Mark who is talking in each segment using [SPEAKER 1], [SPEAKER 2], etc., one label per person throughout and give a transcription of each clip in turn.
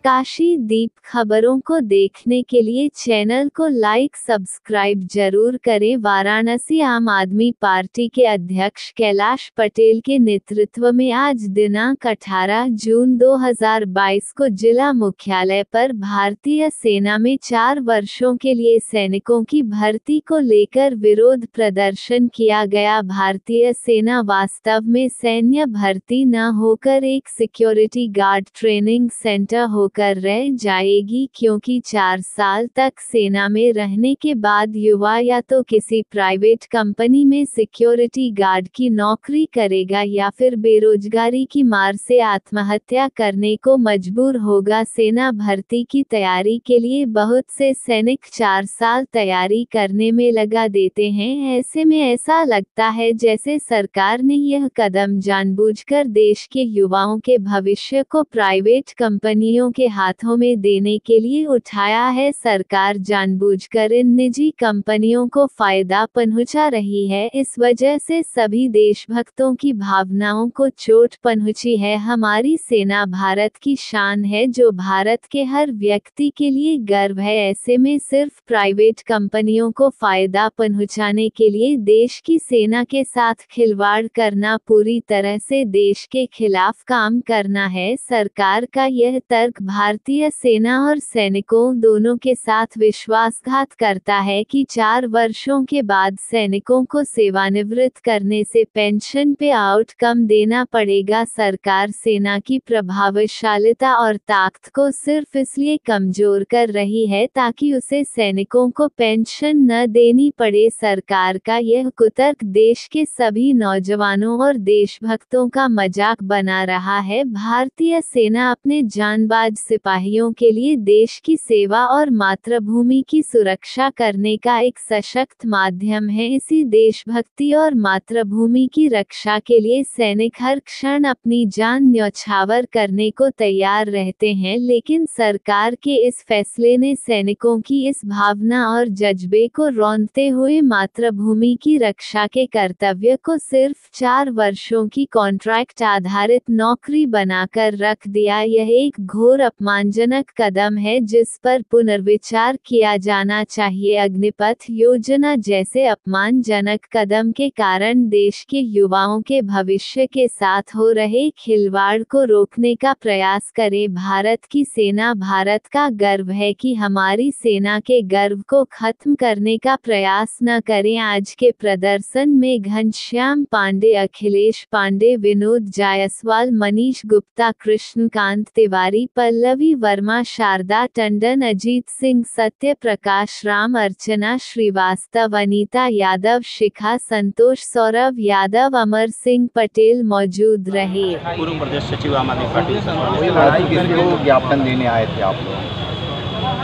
[SPEAKER 1] प्रकाशी दीप खबरों को देखने के लिए चैनल को लाइक सब्सक्राइब जरूर करें। वाराणसी आम आदमी पार्टी के अध्यक्ष कैलाश पटेल के नेतृत्व में आज दिनांक 18 जून 2022 को जिला मुख्यालय पर भारतीय सेना में 4 वर्षों के लिए सैनिकों की भर्ती को लेकर विरोध प्रदर्शन किया गया। भारतीय सेना वास्तव में सैन्य भर्ती न होकर एक सिक्योरिटी गार्ड ट्रेनिंग सेंटर होकर रह जाएगी, क्योंकि 4 साल तक सेना में रहने के बाद युवा या तो किसी प्राइवेट कंपनी में सिक्योरिटी गार्ड की नौकरी करेगा या फिर बेरोजगारी की मार से आत्महत्या करने को मजबूर होगा। सेना भर्ती की तैयारी के लिए बहुत से सैनिक 4 साल तैयारी करने में लगा देते हैं। ऐसे में ऐसा लगता है जैसे सरकार ने यह कदम जानबूझकर देश के युवाओं के भविष्य को प्राइवेट कंपनियों के हाथों में देने के लिए उठाया है। सरकार जानबूझकर इन निजी कंपनियों को फायदा पहुंचा रही है। इस वजह से सभी देशभक्तों की भावनाओं को चोट पहुंची है। हमारी सेना भारत की शान है, जो भारत के हर व्यक्ति के लिए गर्व है। ऐसे में सिर्फ प्राइवेट कंपनियों को फायदा पहुंचाने के लिए देश की सेना के साथ खिलवाड़ करना पूरी तरह से देश के खिलाफ काम करना है। सरकार का यह तर्क भारतीय सेना और सैनिकों दोनों के साथ विश्वासघात करता है कि 4 वर्षों के बाद सैनिकों को सेवानिवृत्त करने से पेंशन पे आउट कम देना पड़ेगा। सरकार सेना की प्रभावशीलता और ताकत को सिर्फ इसलिए कमजोर कर रही है ताकि उसे सैनिकों को पेंशन न देनी पड़े। सरकार का यह कुतर्क देश के सभी नौजवानों और देशभक्तों का मजाक बना रहा है। भारतीय सेना अपने जांबाज सिपाहियों के लिए देश की सेवा और मातृभूमि की सुरक्षा करने का एक सशक्त माध्यम है। इसी देशभक्ति और मातृभूमि की रक्षा के लिए सैनिक हर क्षण अपनी जान न्यौछावर करने को तैयार रहते हैं, लेकिन सरकार के इस फैसले ने सैनिकों की इस भावना और जज्बे को रौंदते हुए मातृभूमि की रक्षा के कर्तव्य को सिर्फ 4 वर्षों की कॉन्ट्रैक्ट आधारित नौकरी बनाकर रख दिया। यह एक घोर अपमानजनक कदम है जिस पर पुनर्विचार किया जाना चाहिए। अग्निपथ योजना जैसे अपमानजनक कदम के कारण देश के युवाओं के भविष्य के साथ हो रहे खिलवाड़ को रोकने का प्रयास करे। भारत की सेना भारत का गर्व है कि हमारी सेना के गर्व को खत्म करने का प्रयास न करें। आज के प्रदर्शन में घनश्याम पांडे, अखिलेश पांडे, विनोद जायसवाल, मनीष गुप्ता, कृष्णकांत तिवारी, पल्लवी वर्मा, शारदा टंडन, अजीत सिंह, सत्य प्रकाश राम, अर्चना श्रीवास्तव, अनीता यादव, शिखा संतोष, सौरभ यादव, अमर सिंह पटेल मौजूद रहे।
[SPEAKER 2] पूर्व प्रदेश सचिव आम आदमी पार्टी को ज्ञापन देने आए थे आप लोग।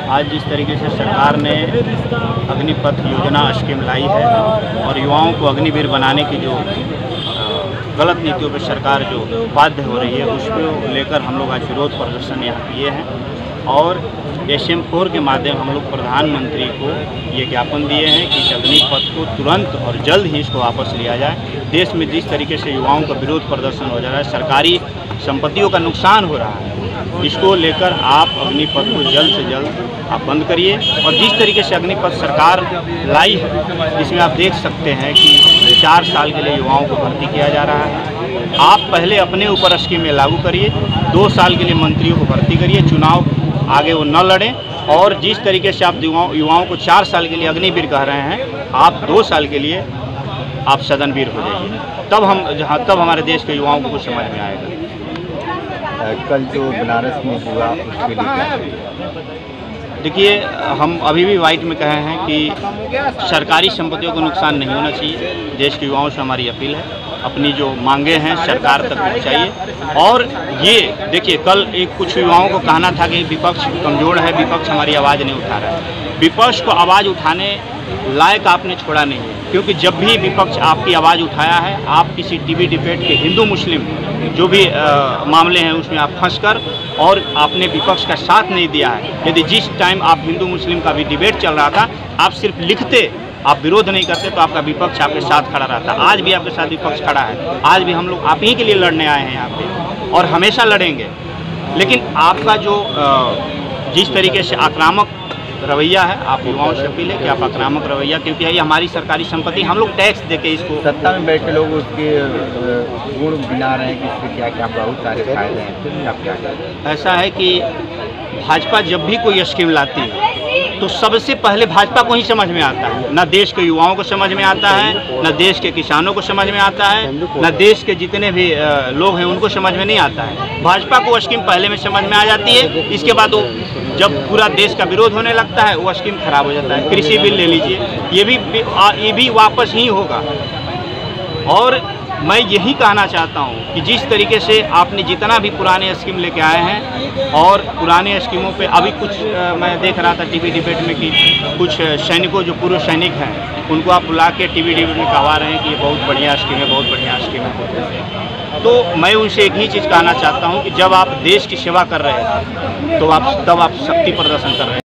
[SPEAKER 2] आज जिस तरीके से सरकार ने अग्निपथ योजना स्कीम लाई है और युवाओं को अग्निवीर बनाने की जो गलत नीतियों पर सरकार जो बाध्य हो रही है, उसको लेकर हम लोग आज विरोध प्रदर्शन यहाँ किए हैं और SM4 के माध्यम हम लोग प्रधानमंत्री को ये ज्ञापन दिए हैं कि इस अग्निपथ को तुरंत और जल्द ही इसको वापस लिया जाए। देश में जिस तरीके से युवाओं का विरोध प्रदर्शन हो जा रहा है, सरकारी संपत्तियों का नुकसान हो रहा है, इसको लेकर आप अग्निपथ को जल्द से जल्द आप बंद करिए। और जिस तरीके से अग्निपथ सरकार लाई है, इसमें आप देख सकते हैं कि 4 साल के लिए युवाओं को भर्ती किया जा रहा है। आप पहले अपने ऊपर स्कीमें लागू करिए, 2 साल के लिए मंत्रियों को भर्ती करिए, चुनाव आगे वो न लड़ें। और जिस तरीके से आप युवाओं को 4 साल के लिए अग्निवीर कह रहे हैं, आप 2 साल के लिए आप सदनवीर हो जाइए, तब हमारे देश के युवाओं को कुछ समझ में आएगा।
[SPEAKER 3] कल जो बनारस में हुआ उसके लिए
[SPEAKER 2] देखिए, हम अभी भी वाइट में कहे हैं कि सरकारी संपत्तियों को नुकसान नहीं होना चाहिए। देश के युवाओं से हमारी अपील है, अपनी जो मांगे हैं सरकार तक पहुँचाइए। और ये देखिए, कल कुछ युवाओं को कहना था कि विपक्ष कमज़ोर है, विपक्ष हमारी आवाज़ नहीं उठा रहा है। विपक्ष को आवाज़ उठाने लायक आपने छोड़ा नहीं है, क्योंकि जब भी विपक्ष आपकी आवाज़ उठाया है, आप किसी टीवी डिबेट के हिंदू मुस्लिम जो भी मामले हैं उसमें आप फंसकर और आपने विपक्ष का साथ नहीं दिया है। यदि जिस टाइम आप हिंदू मुस्लिम का भी डिबेट चल रहा था, आप सिर्फ लिखते, आप विरोध नहीं करते, तो आपका विपक्ष आपके साथ खड़ा रहता। आज भी आपके साथ विपक्ष खड़ा है। आज भी हम लोग आप ही के लिए लड़ने आए हैं यहाँ पे और हमेशा लड़ेंगे। लेकिन आपका जो जिस तरीके से आक्रामक रवैया है, आप युवाओं से अपील है कि आप आक्रामक रवैया, क्योंकि ये हमारी सरकारी संपत्ति, हम लोग टैक्स देके इसको,
[SPEAKER 3] सत्ता में बैठे लोग उसके गुण गिना रहे हैं कि इससे क्या क्या बहुत सारे फायदे हैं, फिर भी आप क्या कहते हैं?
[SPEAKER 2] ऐसा है कि भाजपा जब भी कोई स्कीम लाती है तो सबसे पहले भाजपा को ही समझ में आता है, न देश के युवाओं को समझ में आता है, न देश के किसानों को समझ में आता है, न देश के जितने भी लोग हैं उनको समझ में नहीं आता है। भाजपा को स्कीम पहले में समझ में आ जाती है, इसके बाद वो जब पूरा देश का विरोध होने लगता है वो स्कीम खराब हो जाता है। कृषि बिल ले लीजिए, ये भी वापस ही होगा। और मैं यही कहना चाहता हूँ कि जिस तरीके से आपने जितना भी पुराने स्कीम लेके आए हैं, और पुराने स्कीमों पे अभी कुछ मैं देख रहा था टीवी डिबेट में कि कुछ सैनिकों जो पूर्व सैनिक हैं उनको आप बुला के टीवी डिबेट में कहवा रहे हैं कि ये बहुत बढ़िया स्कीम है, बहुत बढ़िया स्कीम है। तो मैं उनसे एक ही चीज़ कहना चाहता हूँ कि जब आप देश की सेवा कर रहे हैं तो तब आप शक्ति प्रदर्शन कर रहे हैं।